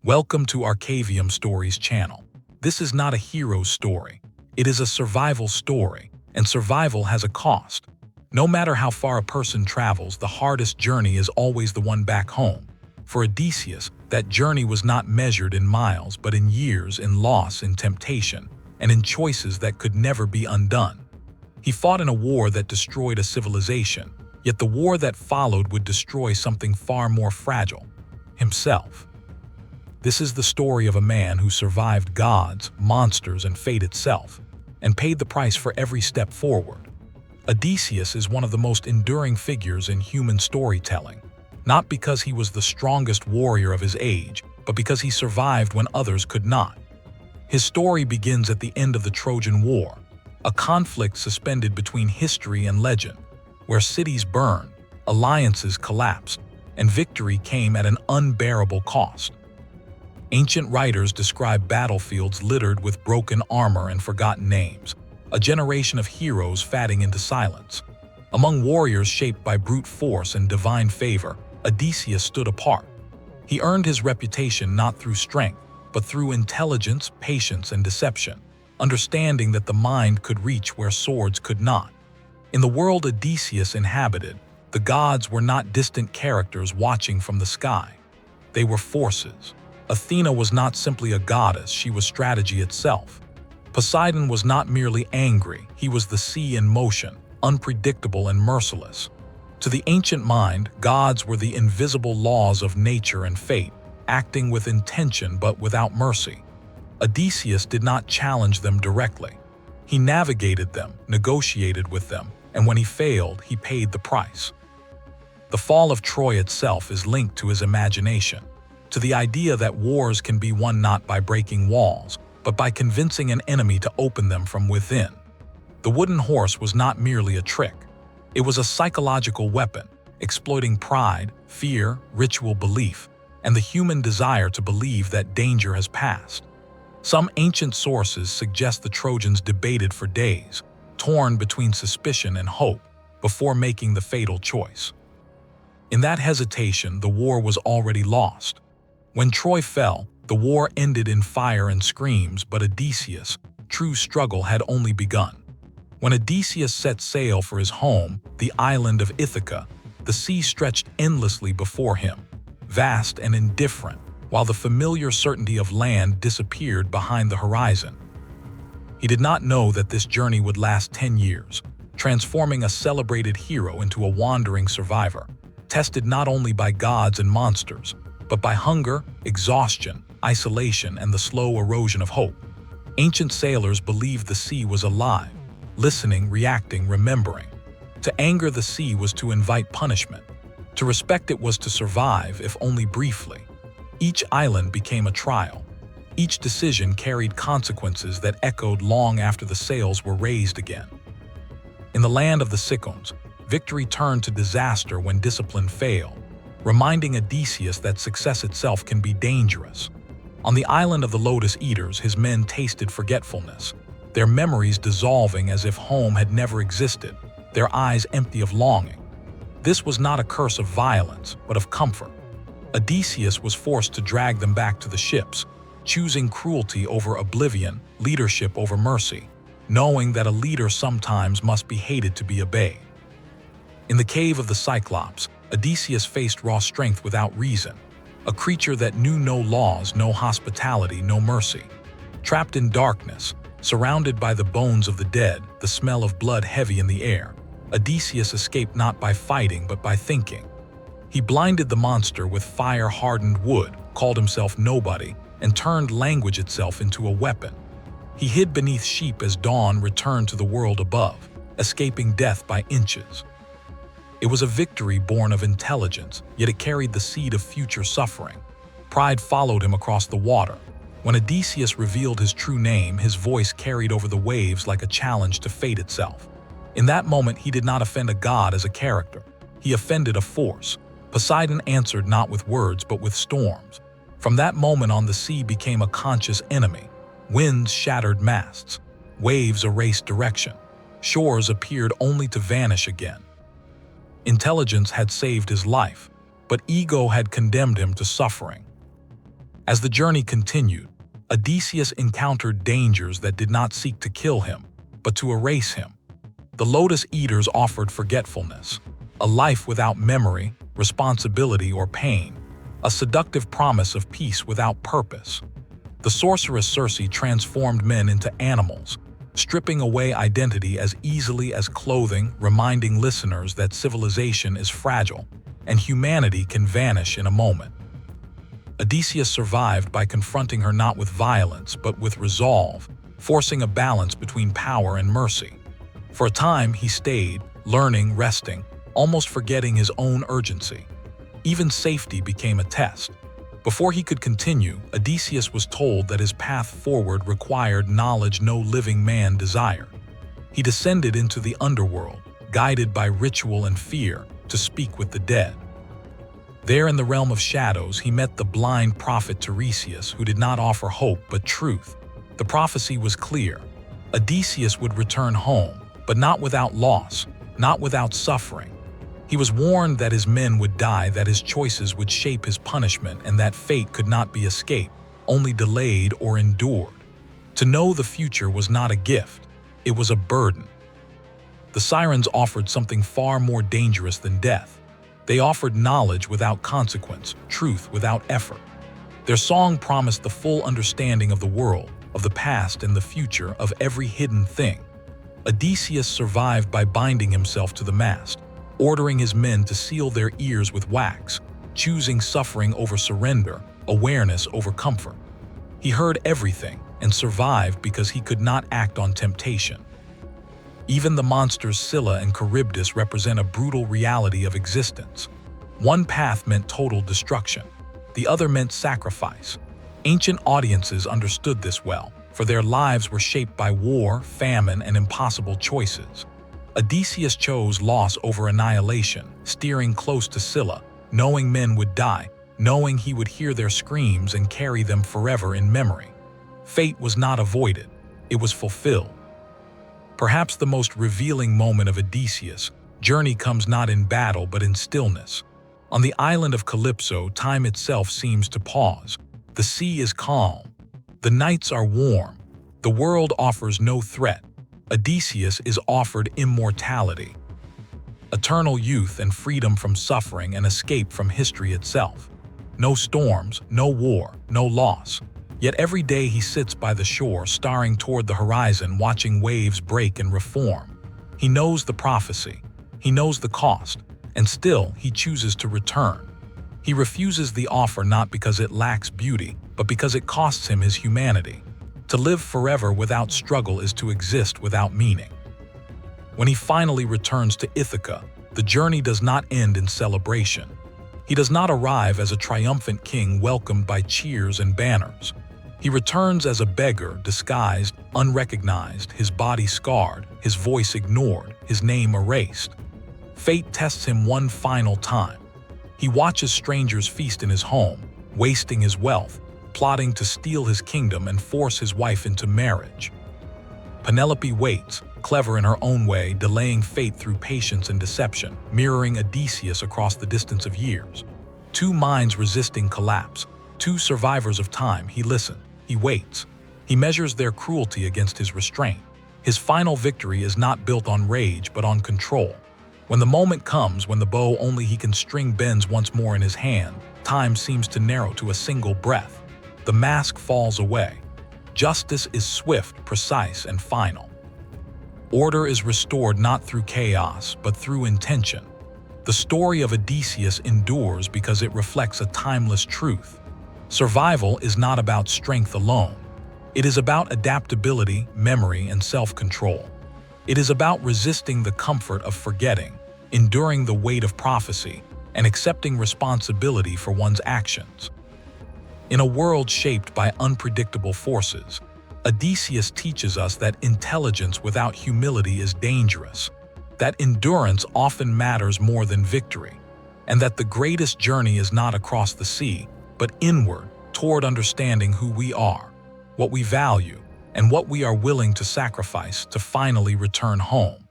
Welcome to Arcavium Stories channel. This is not a hero's story. It is a survival story, and survival has a cost. No matter how far a person travels, the hardest journey is always the one back home. For Odysseus, that journey was not measured in miles, but in years, in loss, in temptation, and in choices that could never be undone. He fought in a war that destroyed a civilization, yet the war that followed would destroy something far more fragile: himself. This is the story of a man who survived gods, monsters, and fate itself, and paid the price for every step forward. Odysseus is one of the most enduring figures in human storytelling, not because he was the strongest warrior of his age, but because he survived when others could not. His story begins at the end of the Trojan War, a conflict suspended between history and legend, where cities burned, alliances collapsed, and victory came at an unbearable cost. Ancient writers describe battlefields littered with broken armor and forgotten names, a generation of heroes fading into silence. Among warriors shaped by brute force and divine favor, Odysseus stood apart. He earned his reputation not through strength, but through intelligence, patience, and deception, understanding that the mind could reach where swords could not. In the world Odysseus inhabited, the gods were not distant characters watching from the sky. They were forces. Athena was not simply a goddess, she was strategy itself. Poseidon was not merely angry, he was the sea in motion, unpredictable and merciless. To the ancient mind, gods were the invisible laws of nature and fate, acting with intention but without mercy. Odysseus did not challenge them directly. He navigated them, negotiated with them, and when he failed, he paid the price. The fall of Troy itself is linked to his imagination, to the idea that wars can be won not by breaking walls, but by convincing an enemy to open them from within. The wooden horse was not merely a trick. It was a psychological weapon, exploiting pride, fear, ritual belief, and the human desire to believe that danger has passed. Some ancient sources suggest the Trojans debated for days, torn between suspicion and hope, before making the fatal choice. In that hesitation, the war was already lost. When Troy fell, the war ended in fire and screams, but Odysseus' true struggle had only begun. When Odysseus set sail for his home, the island of Ithaca, the sea stretched endlessly before him, vast and indifferent, while the familiar certainty of land disappeared behind the horizon. He did not know that this journey would last 10 years, transforming a celebrated hero into a wandering survivor, tested not only by gods and monsters, but by hunger, exhaustion, isolation, and the slow erosion of hope. Ancient sailors believed the sea was alive, listening, reacting, remembering. To anger the sea was to invite punishment. To respect it was to survive, if only briefly. Each island became a trial. Each decision carried consequences that echoed long after the sails were raised again. In the land of the Cicons, victory turned to disaster when discipline failed, reminding Odysseus that success itself can be dangerous. On the island of the Lotus Eaters, his men tasted forgetfulness, their memories dissolving as if home had never existed, their eyes empty of longing. This was not a curse of violence, but of comfort. Odysseus was forced to drag them back to the ships, choosing cruelty over oblivion, leadership over mercy, knowing that a leader sometimes must be hated to be obeyed. In the cave of the Cyclops, Odysseus faced raw strength without reason, a creature that knew no laws, no hospitality, no mercy. Trapped in darkness, surrounded by the bones of the dead, the smell of blood heavy in the air, Odysseus escaped not by fighting but by thinking. He blinded the monster with fire-hardened wood, called himself nobody, and turned language itself into a weapon. He hid beneath sheep as dawn returned to the world above, escaping death by inches. It was a victory born of intelligence, yet it carried the seed of future suffering. Pride followed him across the water. When Odysseus revealed his true name, his voice carried over the waves like a challenge to fate itself. In that moment, he did not offend a god as a character. He offended a force. Poseidon answered not with words, but with storms. From that moment on, the sea became a conscious enemy. Winds shattered masts. Waves erased direction. Shores appeared only to vanish again. Intelligence had saved his life, but ego had condemned him to suffering. As the journey continued, Odysseus encountered dangers that did not seek to kill him, but to erase him. The Lotus Eaters offered forgetfulness, a life without memory, responsibility, or pain, a seductive promise of peace without purpose. The sorceress Circe transformed men into animals, stripping away identity as easily as clothing, reminding listeners that civilization is fragile and humanity can vanish in a moment. Odysseus survived by confronting her not with violence but with resolve, forcing a balance between power and mercy. For a time he stayed, learning, resting, almost forgetting his own urgency. Even safety became a test. Before he could continue, Odysseus was told that his path forward required knowledge no living man desired. He descended into the underworld, guided by ritual and fear, to speak with the dead. There in the realm of shadows, he met the blind prophet Tiresias, who did not offer hope but truth. The prophecy was clear. Odysseus would return home, but not without loss, not without suffering. He was warned that his men would die, that his choices would shape his punishment, and that fate could not be escaped, only delayed or endured. To know the future was not a gift, it was a burden. The sirens offered something far more dangerous than death. They offered knowledge without consequence, truth without effort. Their song promised the full understanding of the world, of the past and the future, of every hidden thing. Odysseus survived by binding himself to the mast, ordering his men to seal their ears with wax, choosing suffering over surrender, awareness over comfort. He heard everything and survived because he could not act on temptation. Even the monsters Scylla and Charybdis represent a brutal reality of existence. One path meant total destruction, the other meant sacrifice. Ancient audiences understood this well, for their lives were shaped by war, famine, and impossible choices. Odysseus chose loss over annihilation, steering close to Scylla, knowing men would die, knowing he would hear their screams and carry them forever in memory. Fate was not avoided, it was fulfilled. Perhaps the most revealing moment of Odysseus' journey comes not in battle but in stillness. On the island of Calypso, time itself seems to pause. The sea is calm. The nights are warm. The world offers no threat. Odysseus is offered immortality, eternal youth and freedom from suffering and escape from history itself. No storms, no war, no loss. Yet every day he sits by the shore, staring toward the horizon, watching waves break and reform. He knows the prophecy, he knows the cost, and still he chooses to return. He refuses the offer not because it lacks beauty, but because it costs him his humanity. To live forever without struggle is to exist without meaning. When he finally returns to Ithaca, the journey does not end in celebration. He does not arrive as a triumphant king welcomed by cheers and banners. He returns as a beggar, disguised, unrecognized, his body scarred, his voice ignored, his name erased. Fate tests him one final time. He watches strangers feast in his home, wasting his wealth, plotting to steal his kingdom and force his wife into marriage. Penelope waits, clever in her own way, delaying fate through patience and deception, mirroring Odysseus across the distance of years. Two minds resisting collapse, two survivors of time. He listens. He waits. He measures their cruelty against his restraint. His final victory is not built on rage but on control. When the moment comes when the bow only he can string bends once more in his hand, time seems to narrow to a single breath. The mask falls away. Justice is swift, precise, and final. Order is restored not through chaos but through intention. The story of Odysseus endures because it reflects a timeless truth. Survival is not about strength alone. It is about adaptability, memory, and self-control. It is about resisting the comfort of forgetting, enduring the weight of prophecy, and accepting responsibility for one's actions. In a world shaped by unpredictable forces, Odysseus teaches us that intelligence without humility is dangerous, that endurance often matters more than victory, and that the greatest journey is not across the sea, but inward, toward understanding who we are, what we value, and what we are willing to sacrifice to finally return home.